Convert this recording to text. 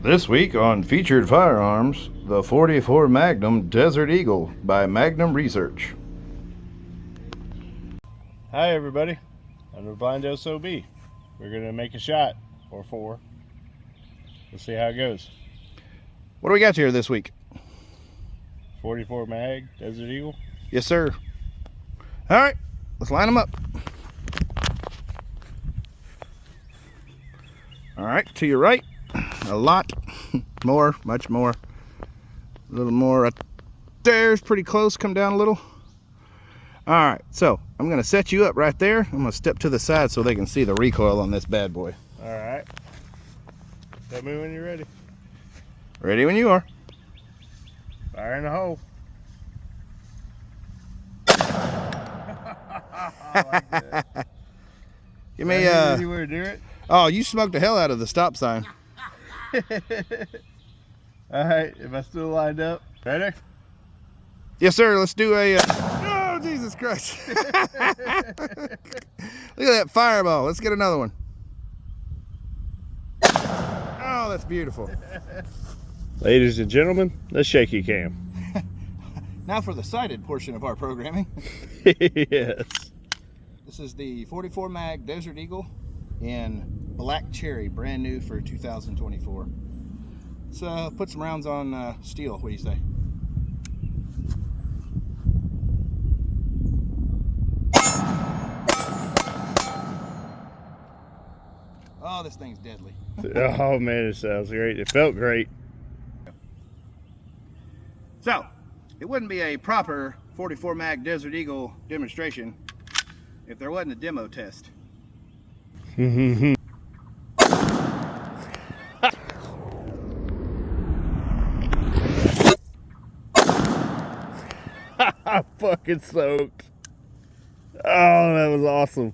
This week on Featured Firearms, the 44 Magnum Desert Eagle by Magnum Research. Hi everybody, I'm the Blind SOB. We're going to make a shot, or four. Let's see how it goes. What do we got here this week? 44 Mag Desert Eagle. Yes, sir. All right, let's line them up. All right, to your right, a lot more, much more, a little more right there's pretty close. Come down a little. All right, so I'm gonna set you up right there. I'm gonna step to the side so they can see the recoil on this bad boy. All right, tell me when you're ready. Ready when you are. Fire in the hole. I like that. Give me Anywhere near it. Oh, you smoked the hell out of the stop sign. All right, am I still lined up? Ready? Yes, sir. Let's do a. Oh, Jesus Christ! Look at that fireball. Let's get another one. Oh, that's beautiful. Ladies and gentlemen, the shaky cam. Now for the sighted portion of our programming. Yes. This is the 44 Mag Desert Eagle in black cherry, brand new for 2024. Let's put some rounds on steel. What do you say? Oh, this thing's deadly. Oh man, it sounds great. It felt great. So, it wouldn't be a proper 44 Mag Desert Eagle demonstration if there wasn't a demo test. I'm fucking soaked. Oh, that was awesome.